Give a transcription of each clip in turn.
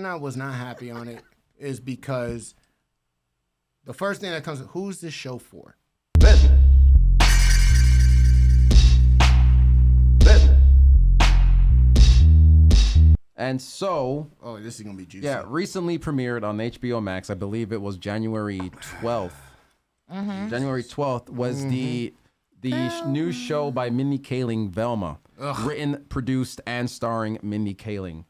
reason I was not happy on it is because the first thing that comes, who's this show for? And so, oh, this is gonna be juicy. Yeah, recently premiered on HBOMax. I believe it was January 12th. January 12th was the new show by Mindy Kaling, Velma. Written, produced, and starring Mindy Kaling.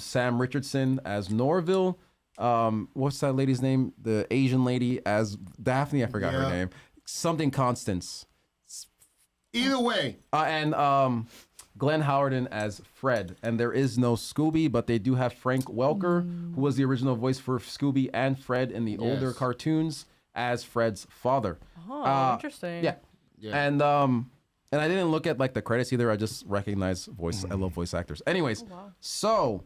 Sam Richardson as Norville. What's that lady's name? The Asian lady as Daphne. I forgot her name. Something Constance. Either way. And Glenn Howerton as Fred. And there is no Scooby, but they do have Frank Welker, who was the original voice for Scooby and Fred in the older cartoons, as Fred's father. Oh, interesting. Yeah. And I didn't look at like the credits either. I just recognize voice. I love voice actors. Anyways, so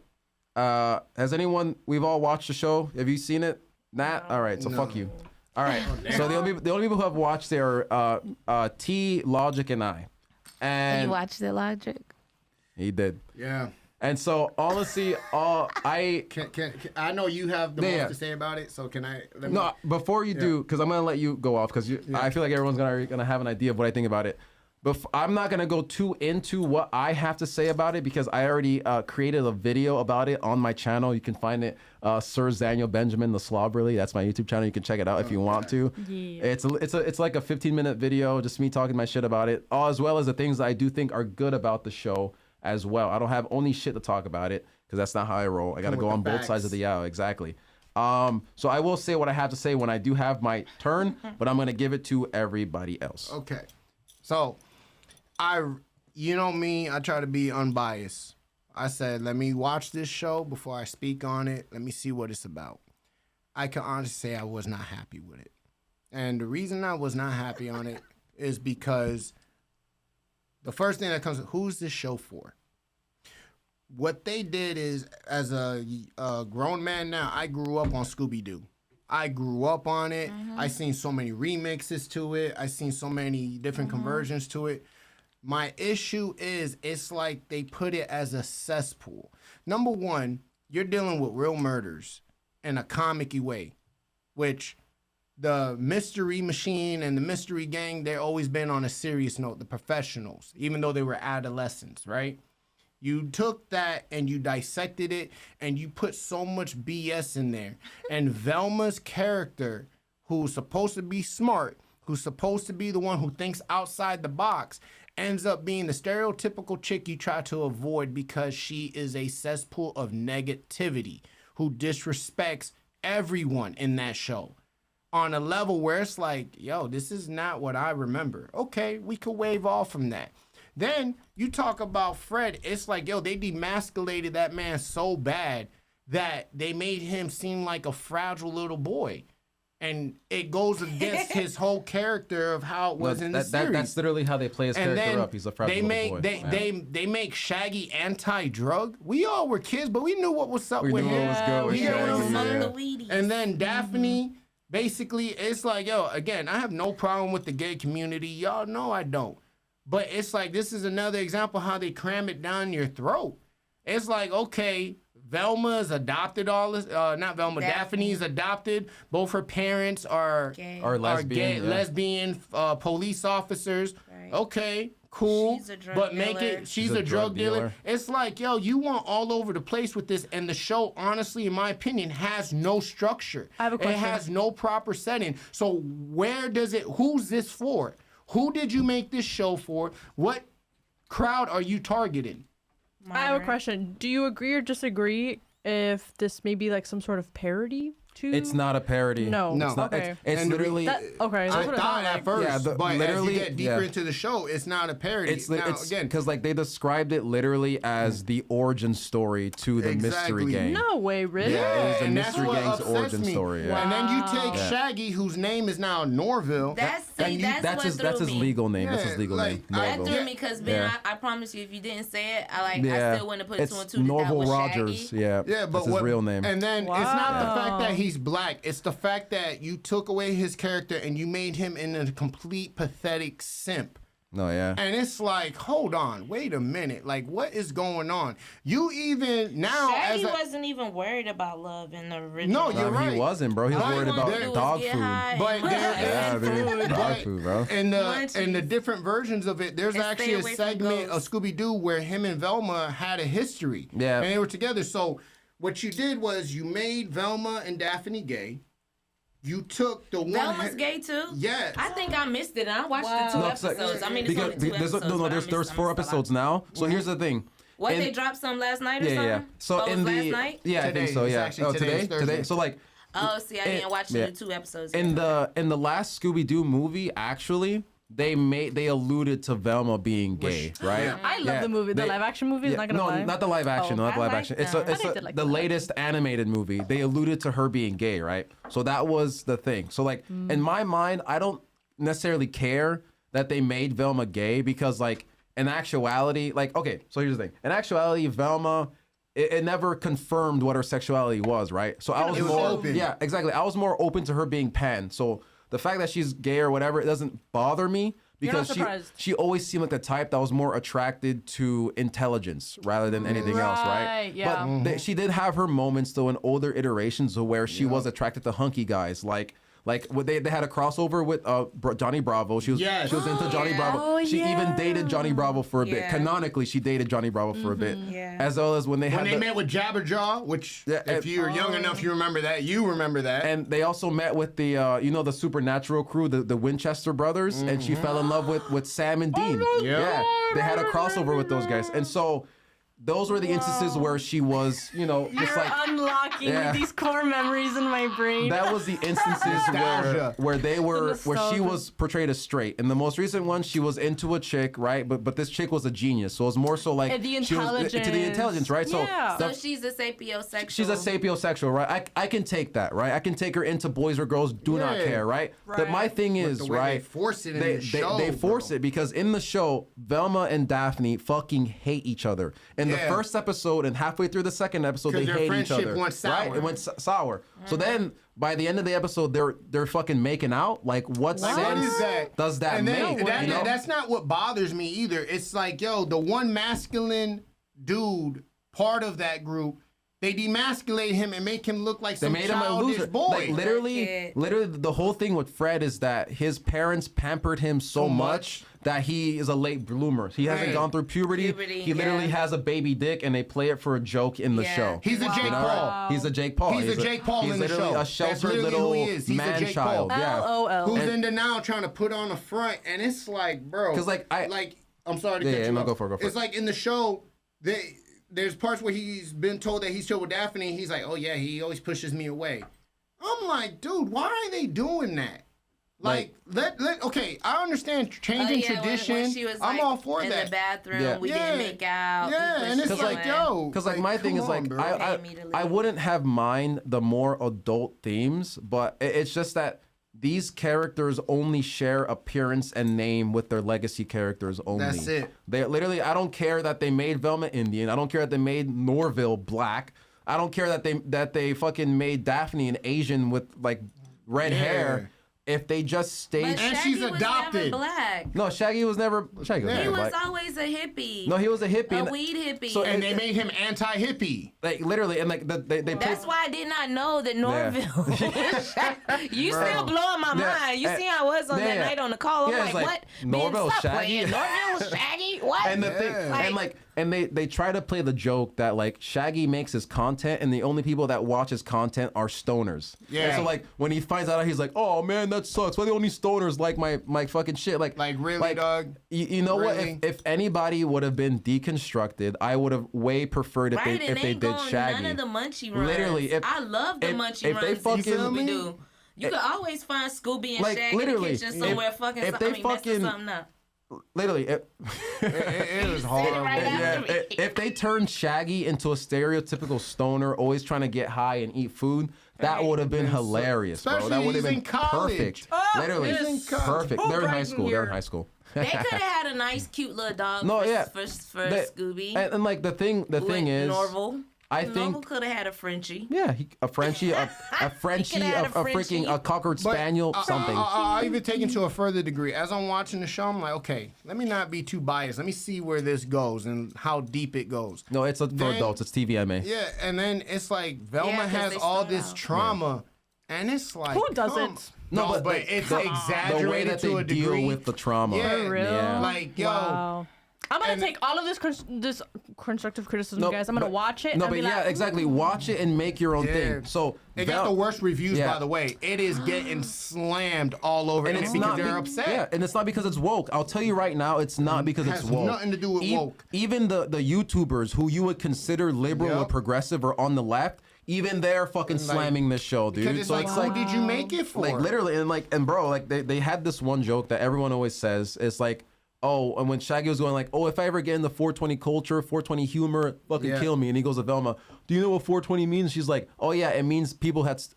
has anyone? We've all watched the show. Have you seen it, Nat? All right. So fuck you. All right. So the only people who have watched it are T, Logic, and I. And you watched it, Logic? He did. Yeah. And so honestly, I can I know you have the most to say about it. So can I? No, before you do, because I'm gonna let you go off because I feel like everyone's gonna have an idea of what I think about it. But I'm not gonna go too into what I have to say about it because I already created a video about it on my channel. You can find it, Sir Daniel Benjamin the Slobberly. That's my YouTube channel. You can check it out if you want to. Yeah. It's like a 15-minute video, just me talking my shit about it, as well as the things that I do think are good about the show as well. I don't have only shit to talk about it because that's not how I roll. I got to go on both sides of the aisle. Exactly. So I will say what I have to say when I do have my turn, but I'm gonna give it to everybody else. Okay. So. You know me, I try to be unbiased. I said, let me watch this show before I speak on it. Let me see what it's about. I can honestly say I was not happy with it. And the reason I was not happy on it is because the first thing that comes, who's this show for? What they did is, as a grown man now, I grew up on Scooby-Doo. I grew up on it. I seen so many remixes to it. I seen so many different conversions to it. My issue is it's like they put it as a cesspool. Number one, you're dealing with real murders in a comic-y way, which the Mystery Machine and the Mystery Gang, they've always been on a serious note, the professionals, even though they were adolescents, right? You took that and you dissected it and you put so much BS in there. And Velma's character, who's supposed to be smart, who's supposed to be the one who thinks outside the box, ends up being the stereotypical chick you try to avoid because she is a cesspool of negativity who disrespects everyone in that show on a level where it's like, yo, this is not what I remember. Okay, we could wave off from that. Then you talk about Fred. It's like, yo, they demasculated that man so bad that they made him seem like a fragile little boy. And it goes against his whole character of how it was in the series. That's literally how they play his character up. He's a fragile little boy. They make Shaggy anti-drug. We all were kids, but we knew what was up with him. We knew what was good with Shaggy. And then Daphne, basically, it's like, yo, again, I have no problem with the gay community. Y'all know I don't. But it's like, this is another example how they cram it down your throat. It's like, okay, Velma's adopted all this. Not Velma. Daphne's adopted. Both her parents are lesbian police officers. Right. Okay, cool. She's a drug dealer. She's a drug dealer. It's like, yo, you want all over the place with this, and the show, honestly, in my opinion, has no structure. I have a question. It has no proper setting. So where does it? Who's this for? Who did you make this show for? What crowd are you targeting? I have a question. Do you agree or disagree if this may be like some sort of parody? It's not a parody. No. It's not. Okay. It's literally. Okay. I thought at first, but literally, as you get deeper into the show, it's not a parody. It's again because like they described it literally as the origin story to the Mystery Gang. No way, really? Yeah, it is the Mystery Gang's origin story. Yeah. Wow. And then you take Shaggy, whose name is now Norville. That's his legal name. That's his legal name. That threw me because I promise you, if you didn't say it, I still wouldn't have put two and two. Norville Rogers. Yeah, but that's his real name. And then it's not the fact that he's black. It's the fact that you took away his character and you made him in a complete pathetic simp. No, yeah. And it's like, hold on, wait a minute. Like, what is going on? You even now Shaggy wasn't even worried about love in the original. No, you're right. He wasn't, bro. He was worried about dog food. But there is food. Dog food, bro. In the different versions of it, there's actually a segment of Scooby-Doo where him and Velma had a history. Yeah. And they were together. So what you did was you made Velma and Daphne gay. You took the one. Velma's gay too. Yes. I think I missed it. I watched the 2 episodes. I mean, it's only 2 episodes. There's 4 episodes now. So here's the thing. What, they dropped some last night or something? Yeah. So in the last night? Yeah, I think so. Yeah. Oh, today. So like. Oh, see, I didn't watch the 2 episodes. In the last Scooby-Doo movie, actually, they alluded to Velma being gay, right? Yeah. I love the movie, the live action movie. Not gonna lie. No, not the live action. Not the live action. It's the latest animated movie. They alluded to her being gay, right? So that was the thing. So like in my mind, I don't necessarily care that they made Velma gay because like in actuality, like okay, so here's the thing. In actuality, Velma. It never confirmed what her sexuality was, right? So I was more open. Yeah, exactly. I was more open to her being pan. So the fact that she's gay or whatever, it doesn't bother me because she always seemed like the type that was more attracted to intelligence rather than anything else, right? Yeah. But she did have her moments though in older iterations of where she was attracted to hunky guys, like they had a crossover with Johnny Bravo. She was into Johnny Bravo. Oh, she even dated Johnny Bravo for a bit. Canonically, she dated Johnny Bravo for a bit. Yeah. As well as when they met with Jabberjaw, which if you're young enough, you remember that. You remember that. And they also met with the the Supernatural crew, the Winchester brothers, and she fell in love with Sam and Dean. Yeah, they had a crossover with those guys, and so. Those were the instances where she was, just like unlocking these core memories in my brain. That was the instances where she was portrayed as straight. In the most recent one, she was into a chick, right? But this chick was a genius, so it was more so like the intelligence. Into the intelligence, right? Yeah. So she's a sapiosexual. She's a sapiosexual, right? I can take that, right? I can take her into boys or girls do not care, right? But my thing is, right? They force it in the show. They force it because in the show, Velma and Daphne fucking hate each other. And the first episode and halfway through the second episode, they hate each other. Went sour. Right? It went sour. So then by the end of the episode, they're fucking making out. Like, what sense does that make? That's not what bothers me either. It's like, the one masculine dude, part of that group, they demasculate him and make him look like some childish boy. Like literally, the whole thing with Fred is that his parents pampered him so much that he is a late bloomer. He hasn't gone through puberty. He literally has a baby dick, and they play it for a joke in the show. He's a Jake Paul. He's a Jake Paul. He's a Jake Paul in the show. He's literally a sheltered little man-child. Yeah. LOL. Who's into now trying to put on a front, and it's like, bro. Because I'm sorry to cut you off. Go for it. It's like in the show, there's parts where he's been told that he's chill with Daphne, and he's like, oh yeah, he always pushes me away. I'm like, dude, why are they doing that? Like okay, I understand changing tradition. When she was, I'm all for that. In the bathroom, we didn't make out. Yeah, and it's like, because my thing is like, I wouldn't have mind the more adult themes, but it's just that these characters only share appearance and name with their legacy characters only. That's it. They literally, I don't care that they made Velma Indian. I don't care that they made Norville black. I don't care that they fucking made Daphne an Asian with like red hair. If they just stayed, and she's adopted. Was never black. No, Shaggy was never. Shaggy was he never was black. always a hippie. No, he was a hippie. A weed hippie. So and they made him anti-hippie. Like literally, and like they. That's why I did not know that Norville. You still blowing my mind. You see how I was on that night on the call. I'm like, what? Norville Shaggy. Norville Shaggy. What? And the thing, and they try to play the joke that like Shaggy makes his content, and the only people that watch his content are stoners. Yeah. And so like when he finds out, he's like, oh man, that sucks. Why the only stoners like my fucking shit? Like really, dog. You know really? What? If anybody would have been deconstructed, I would have way preferred if they did Shaggy. None of the Munchie runs. Literally, I love the Munchie runs. Scooby-Doo. You could always find Scooby and Shaggy in the kitchen somewhere fucking. Messing something up. Literally, it was horrible. If they turned Shaggy into a stereotypical stoner, always trying to get high and eat food, that would have been hilarious, bro. That would have been perfect. Literally, perfect. They're in high school. They could have had a nice, cute little dog. For Scooby. And like the thing is, Norville. I Noble think. could have had a Frenchie. Yeah, a Frenchie, a Frenchie, had a a Frenchie. freaking a Cocker Spaniel, something. I'll even take it to a further degree. As I'm watching the show, I'm like, okay, let me not be too biased. Let me see where this goes and how deep it goes. No, it's for adults. It's TVMA. Yeah, and then it's like Velma 'cause has they all start this out. trauma, and it's like Who doesn't? No, but it's exaggerated the way that to they a degree. deal with the trauma. Yeah, For real? Yeah. like yo. Wow. I'm gonna And- take all of this constructive criticism, guys. I'm gonna watch it. No, and but be yeah, like, exactly. Watch it and make your own Yeah. thing. So It got the worst reviews, Yeah. by the way. It is getting slammed all over, and it's because they're upset. Yeah, and it's not because it's woke. I'll tell you right now, it's not because has it's woke. nothing to do with woke. Even the YouTubers who you would consider liberal or Yep. progressive or on the left, even they're fucking slamming this show, dude. Because it's like, who did you make it for? Like literally, and bro, like they had this one joke that everyone always says. It's like, oh, and when Shaggy was going like, oh, if I ever get into 420 culture, 420 humor, fucking kill me. And he goes to Velma, do you know what 420 means? She's like, oh yeah, it means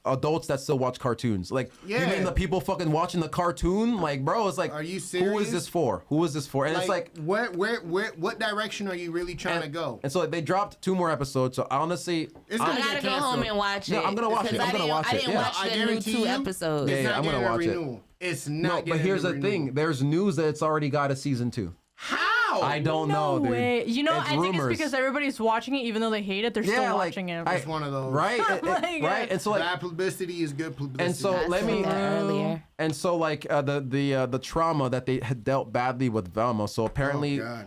adults that still watch cartoons. Like, you Yeah. mean the people fucking watching the cartoon? Like, bro, it's like, Are you who is serious? this for? Who is this for? And it's like, what direction are you really trying to go? and so like, they dropped 2 more episodes. So honestly, It's I gonna gotta get go canceled. home and watch it. No, I'm gonna watch it. Because I'm gonna watch I it. didn't Yeah. watch I the new guarantee 2 you, episodes. It's Yeah, not I'm gonna getting a watch it. renewal. It's not. no, but getting here's a the thing. renewal. There's news that it's already got a season 2. How? I don't know, dude. Wait, you know, It's I think rumors. it's because everybody's watching it, even though they hate it. They're still watching it. It's one of those. Right, my right, and so like, Bad publicity is good publicity. and so I let said me. that earlier. And so like the trauma that they had dealt badly with Velma. So apparently God.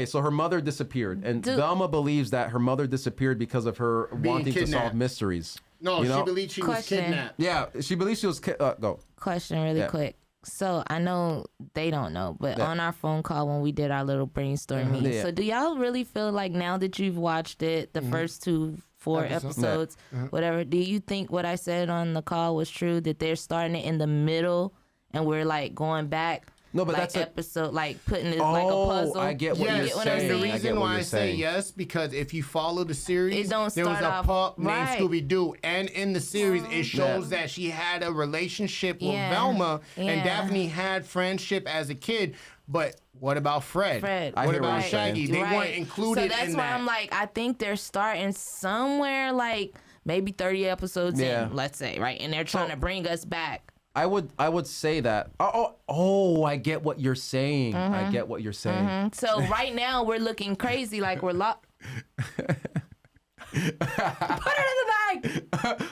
so her mother disappeared, and Dude. Velma believes that her mother disappeared because of her wanting to solve kidnapped. mysteries. No, you know? she believed she was Question. kidnapped. Yeah, she believes she was. Go. Question really Yeah. quick. So I know they don't know, but Yeah. on our phone call when we did our little brainstorm meeting, Yeah. so do y'all really feel like now that you've watched it, the first 4 episodes, whatever, do you think what I said on the call was true, that they're starting it in the middle and we're like going back? No, but like that's a- episode, like putting it like a puzzle. I get what Yes, you're get what I'm saying. the saying? I get reason what why you're I say saying. yes, because if you follow the series, It don't there was start a off- pup named right. Scooby-Doo, and in the series it shows that she had a relationship with Yeah, Velma, and yeah. Daphne had friendship as a kid, but what about Fred? Fred. I What hear what about you're saying. Shaggy? They Right. weren't included So that's in why that. I'm like, I think they're starting somewhere like maybe 30 episodes Yeah. in, let's say, right? And they're trying to bring us back. I would say that. Oh, I get what you're saying. I get what you're saying. So right now we're looking crazy, like we're locked. Put it in the bag.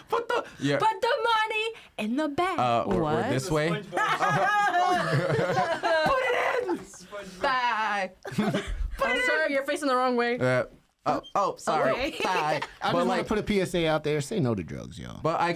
Put the yeah. Put the money in the bag. We're this way. Put it in. Bag. Oh, sorry, you're facing the wrong way. Sorry. Okay. Bye. I just But want like, to put a PSA out there: say no to drugs, y'all. but I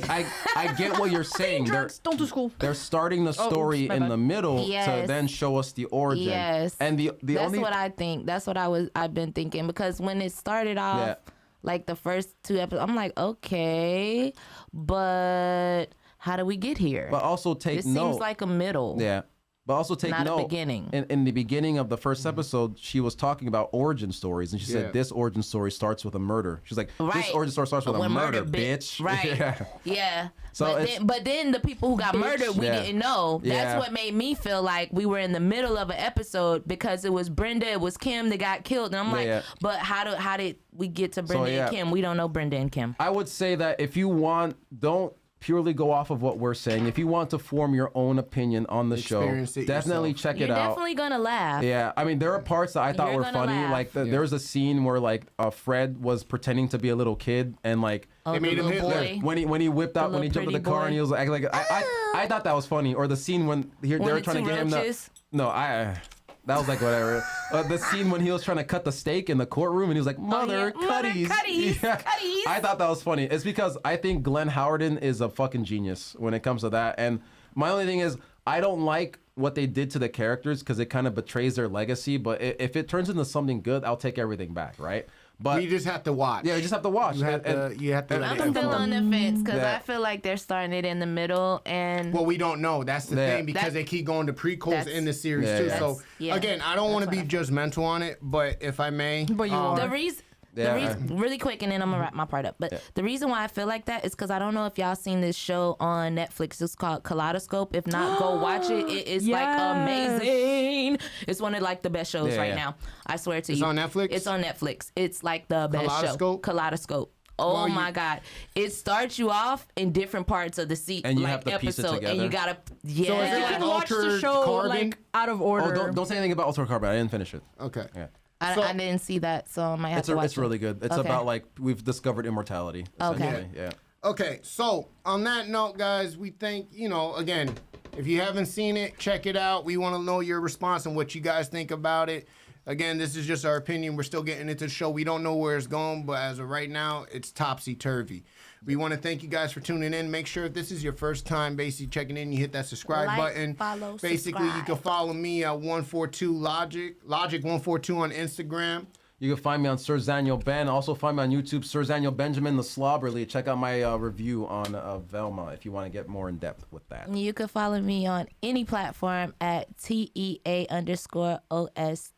get what you're saying. Drugs, don't do school. They're starting the Oh, story oops, my in bad. the middle to Yes. then show us the origin. Yes. And the That's only what I think. That's what I've been thinking, because when it started off, Yeah. like the first 2 episodes, I'm like, okay, but how do we get here? but also take It note. seems like a middle. Yeah. But also take Not a note. beginning. In the beginning of the first episode, she was talking about origin stories, and she Yeah. said this origin story starts with a murder. She's like, this Right. origin story starts with a When murder, bi- bitch. Right. Yeah. Yeah. So but then the people who got murdered, we Yeah. didn't know. That's Yeah. what made me feel like we were in the middle of an episode, because it was Brenda, it was Kim that got killed. And I'm like, yeah. but how did we get to Brenda yeah. and Kim? We don't know Brenda and Kim. I would say that if you want, don't purely go off of what we're saying. If you want to form your own opinion on the show, Experience it definitely yourself. check You're it out. definitely gonna laugh. Yeah, I mean, there are parts that I thought You're were gonna funny. laugh. Like there was a scene where like Fred was pretending to be a little kid, and like Oh, They the made him little Hitler. boy. when he whipped out when he little jumped in the pretty car boy. and he was like I thought that was funny. Or the scene when they One were of trying to two get him roaches. that was like whatever. The scene when he was trying to cut the steak in the courtroom and he was like, Mother Cuddies. Cuddies. I thought that was funny. It's because I think Glenn Howerton is a fucking genius when it comes to that. And my only thing is, I don't like what they did to the characters because it kind of betrays their legacy. But if it turns into something good, I'll take everything back, right? But You just have to watch. yeah, you just have to watch. You have And- to. You have to. and- let I'm it still inform. on the fence, because Yeah. I feel like they're starting it in the middle, and Well, we don't know. That's the Yeah. thing, because That- they keep going to prequels that's- in the series Yeah, too. yeah. So That's- yeah. again, I don't want to That's be judgmental on it, but if I may, But you are. the reason Really quick, and then I'm gonna wrap my part up. But the reason why I feel like that is because I don't know if y'all seen this show on Netflix. It's called Kaleidoscope. If not, go watch it. It is like amazing. It's one of like the best shows right now. I swear to you. It's on Netflix? It's on Netflix. It's like the best show. Kaleidoscope. Oh my God! It starts you off in different parts of the seat, and you like have to piece it episode, together. and you gotta So is it You like can watch the show Altered like out of order. Oh, don't say anything about Altered Carbon. I didn't finish it. Okay. Yeah. I didn't see that, so I might have to watch it. It's really good. It's about like we've discovered immortality. Okay. Yeah. Okay, so on that note, guys, we think, again, if you haven't seen it, check it out. We want to know your response and what you guys think about it. Again, this is just our opinion. We're still getting into the show. We don't know where it's going, but as of right now, it's topsy-turvy. We want to thank you guys for tuning in. Make sure if this is your first time basically checking in, you hit that subscribe button. Follow, basically, subscribe. you can follow me at 142Logic, Logic142 on Instagram. You can find me on Sir Zaniel Ben. Also find me on YouTube, Sir Zaniel Benjamin the Slobberly. Check out my review on Velma if you want to get more in depth with that. You can follow me on any platform at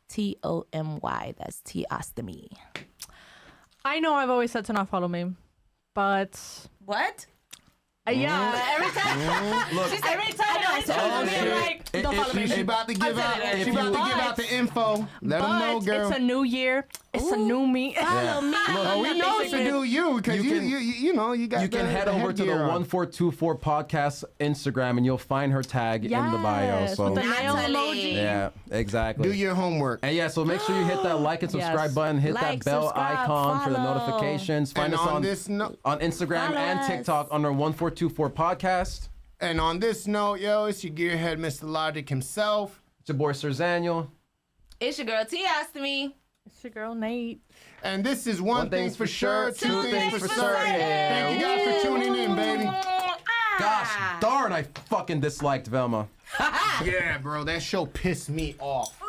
TEA_OSTOMY. That's Teostomy. I know I've always said to not follow me, but What? yeah, every time. Look, Every time I follow me, I'm like, don't follow me. She about to give out. She about to give out the info. Let them know, But girl. it's a new year. It's a new me. Follow me. Oh, we know it's a new you because you got. you can head over to the 1424 podcast Instagram and you'll find her tag in the bio. Yes, So with the nail Natalie. emoji. yeah, exactly. Do your homework. And yeah, so make sure you hit that like and subscribe Yes. button, hit Like, that bell subscribe, icon for the follow. notifications. Find And us on on this note, on Instagram Follow and us. TikTok under 1424 podcast. and on this note, yo, it's your gearhead, Mr. Logic himself. It's your boy Sir Zaniel. It's your girl Teostomy. It's your girl Nate. And this is one thing's for sure, two things for certain. Thank you guys for tuning in, baby. Gosh darn, I fucking disliked Velma. Yeah, bro, that show pissed me off.